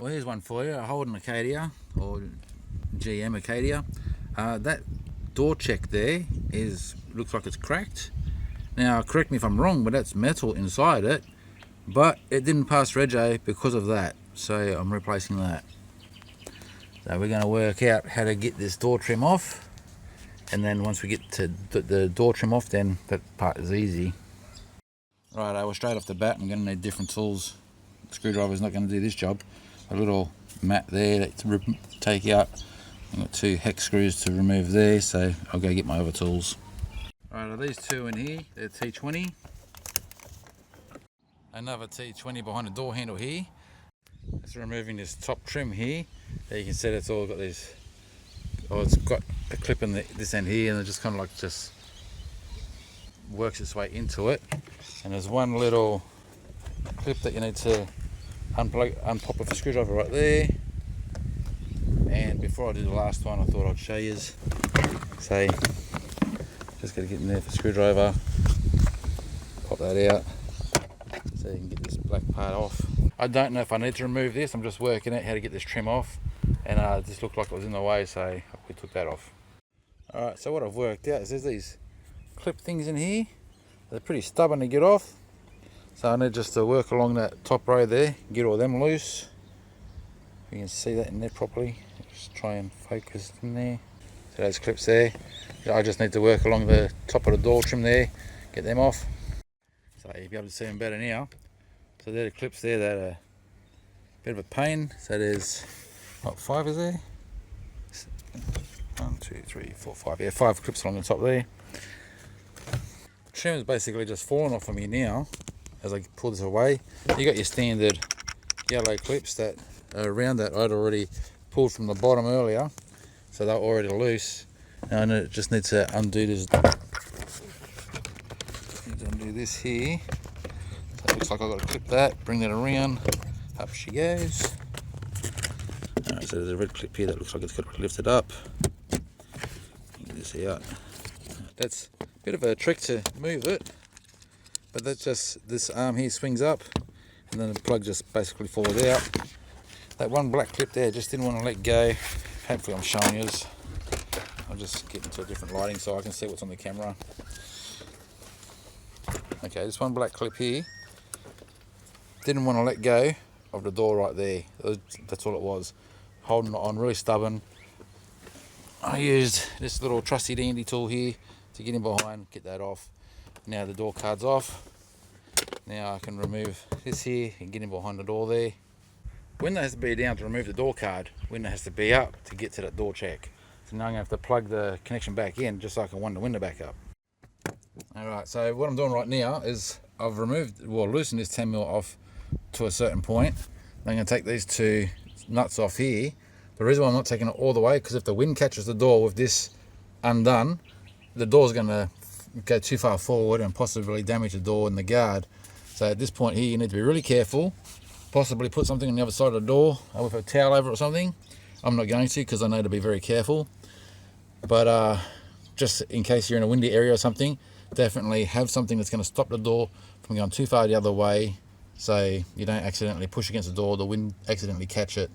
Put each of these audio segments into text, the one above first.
Well, here's one for you, a Holden Acadia, or GM Acadia. That door check there looks like it's cracked. Now, correct me if I'm wrong, but that's metal inside it, but it didn't pass rego because of that, so I'm replacing that. So we're going to work out how to get this door trim off, and then once we get to the door trim off, then that part is easy. Right, well, straight off the bat, I'm going to need different tools. The screwdriver's not going to do this job. A little mat there to take out. I've got 2 hex screws to remove there, so I'll go get my other tools. Right, these 2 in here, they're T20. Another T20 behind the door handle here. It's removing this top trim here. There you can see it's all got these, it's got a clip in this end here, and it just kind of like just works its way into it. And there's one little clip that you need to unpop with a screwdriver right there. And before I do the last one, I thought I'd show you. So just got to get in there for a screwdriver, pop that out so you can get this black part off. I don't know if I need to remove this. I'm just working out how to get this trim off, and it just looked like it was in the way, so we took that off. Alright, so what I've worked out is there's these clip things in here. They're pretty stubborn to get off, so I need just to work along that top row there, get all them loose. You can see that in there properly. Just try and focus in there. So those clips there, I just need to work along the top of the door trim there, get them off. So you'll be able to see them better now. So they're the clips there that are a bit of a pain. So there's, what, 5 is there? 1, 2, 3, 4, 5. Yeah, 5 clips along the top there. Trim is basically just falling off of me now as I pull this away. You got your standard yellow clips that are around that I'd already pulled from the bottom earlier, so they're already loose. And I just need to undo this. Undo this here. So it looks like I've got to clip that, bring that around. Up she goes. Alright, so there's a red clip here that looks like it's got to be lifted up. Get this out. That's a bit of a trick to move it, but that's just, this arm here swings up and then the plug just basically falls out. That one black clip there just didn't want to let go. Hopefully I'm showing you. I'll just get into a different lighting so I can see what's on the camera. Okay, this one black clip here didn't want to let go of the door right there. That's all it was. Holding it on, really stubborn. I used this little trusty dandy tool here to get in behind, get that off. Now the door card's off. Now I can remove this here and get in behind the door there. Window has to be down to remove the door card. Window has to be up to get to that door check. So now I'm going to have to plug the connection back in just so I can wind the window back up. Alright, so what I'm doing right now is I've loosened this 10mm off to a certain point. I'm going to take these 2 nuts off here. The reason why I'm not taking it all the way, because if the wind catches the door with this undone, the door's going to go too far forward and possibly damage the door and the guard. So at this point here, you need to be really careful. Possibly put something on the other side of the door with a towel over it or something. I'm not going to, because I know to be very careful. But just in case you're in a windy area or something, definitely have something that's going to stop the door from going too far the other way, so you don't accidentally push against the door, the wind accidentally catch it.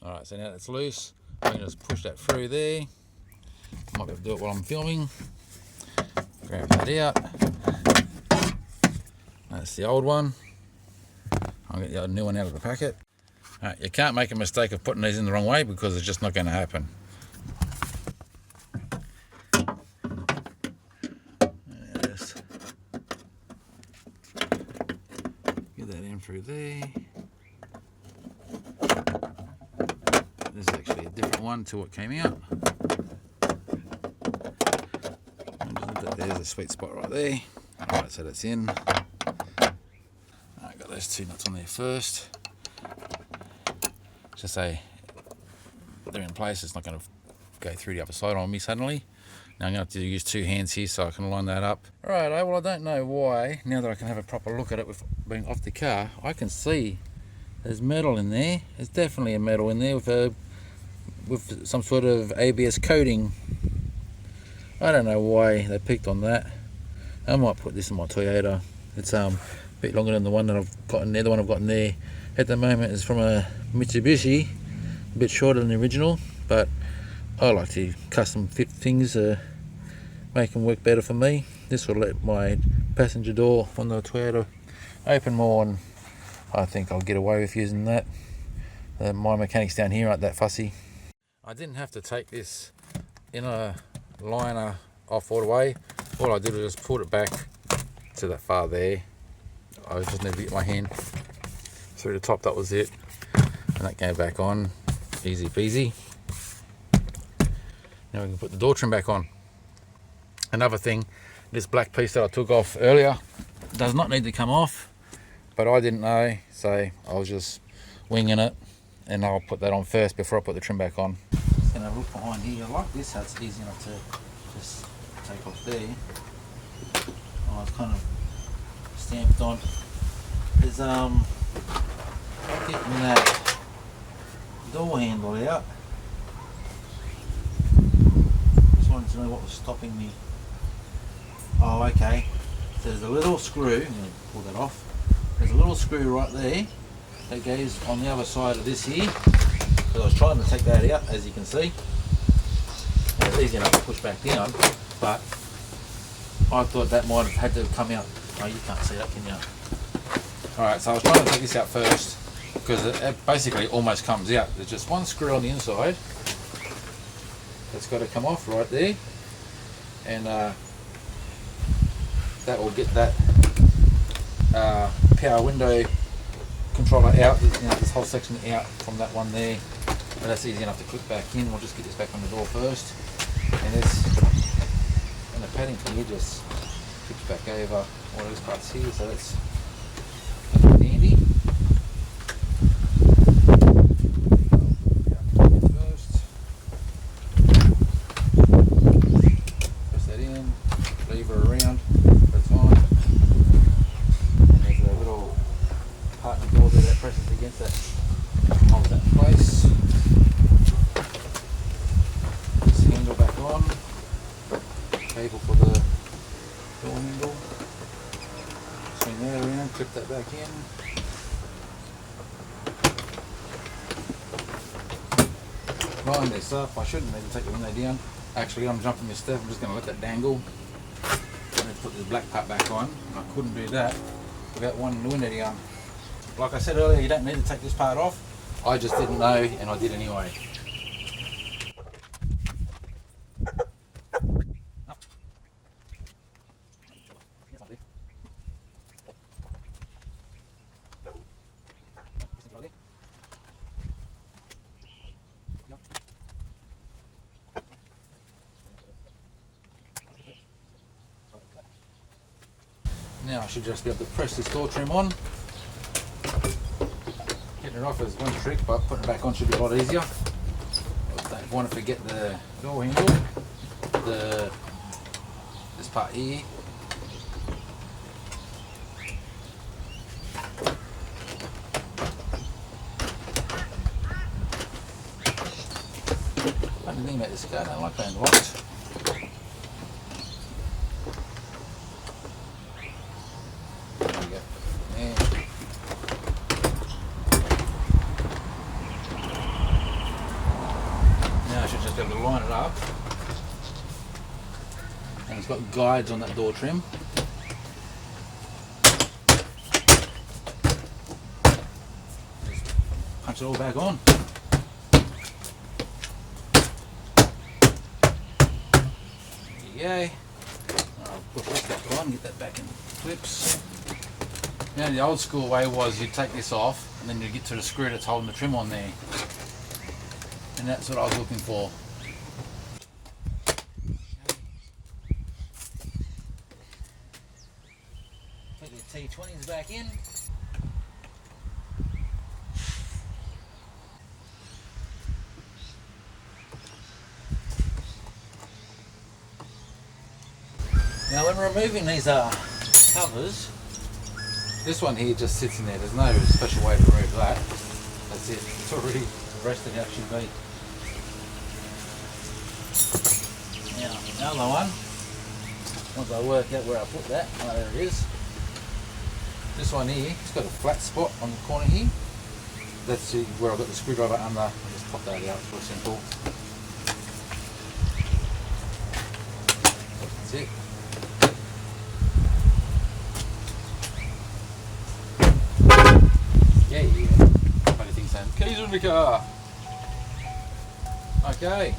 Alright, so now it's loose. I'm going to just push that through there. Might be able to do it while I'm filming. Grab that out. That's the old one. I'll get the new one out of the packet. Right, you can't make a mistake of putting these in the wrong way, because it's just not going to happen. Just get that in through there. This is actually a different one to what came out. There's a sweet spot right there. Alright, so that's in. Got those 2 nuts on there first. Just say they're in place, it's not going to go through the other side on me suddenly. Now I'm going to have to use 2 hands here so I can line that up. Alright, well I don't know why, now that I can have a proper look at it with being off the car, I can see there's metal in there. There's definitely a metal in there with some sort of ABS coating. I don't know why they picked on that. I might put this in my Toyota. It's a bit longer than the one that I've got in there. The one I've got in there at the moment is from a Mitsubishi, a bit shorter than the original, but I like to custom fit things, make them work better for me. This will let my passenger door on the Toyota open more, and I think I'll get away with using that. My mechanics down here aren't that fussy. I didn't have to take this inner liner off all the way. All I did was just put it back to that far there. I just needed to get my hand through the top, that was it. And that came back on, easy peasy. Now we can put the door trim back on. Another thing, this black piece that I took off earlier does not need to come off, but I didn't know, so I was just winging it, and I'll put that on first before I put the trim back on. Just gonna look behind here, like this, how it's easy enough to just take off there. Oh, it's kind of stamped on. There's getting that door handle out. Just wanted to know what was stopping me. Oh, okay. So there's a little screw. I'm going to pull that off. There's a little screw right there that goes on the other side of this here. So I was trying to take that out, as you can see. And it's easy enough to push back down, but I thought that might have had to come out. Oh, you can't see that, can you? Alright, so I was trying to take this out first, because it basically almost comes out. There's just one screw on the inside that's got to come off right there, and that will get that power window controller out, this whole section out from that one there. But that's easy enough to click back in. We'll just get this back on the door first, and the padding here just flips back over all these parts here, so that's handy. First, press that in, lever around, that's fine. And there's a little part in the door there that presses against that, holds that in place. This handle back on, cable for the door handle. Swing that around, clip that back in. Line this up. I shouldn't need to take the window down. Actually, I'm jumping this step. I'm just going to let that dangle. I'm going to put the black part back on. I couldn't do that without wanting the window down. Like I said earlier, you don't need to take this part off. I just didn't know, and I did anyway. Now I should just be able to press this door trim on. Getting it off is one trick, but putting it back on should be a lot easier. I don't want to forget the door handle, this part here. Funny thing about this car, I don't like being locked. Just be able to line it up, and it's got guides on that door trim. Just punch it all back on. Yay! I'll push this back on, get that back in clips. Now the old school way was you'd take this off and then you get to the screw that's holding the trim on there. And that's what I was looking for. Put the T20s back in. Now when removing these covers, this one here just sits in there. There's no special way to remove that. That's it. It's already rested how it should be. Now, another one, once I work out where I put that, oh there it is. This one here, it's got a flat spot on the corner here. let's see where I've got the screwdriver under. I'll just pop that out, it's simple. That's it. Yeah. Funny thing saying, keys on the car. Okay.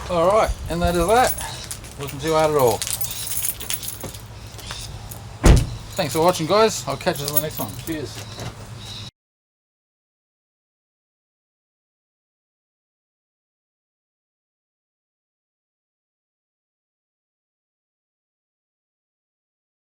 Alright, and that is that. Wasn't too hard at all. Thanks for watching, guys. I'll catch you on the next one. Cheers.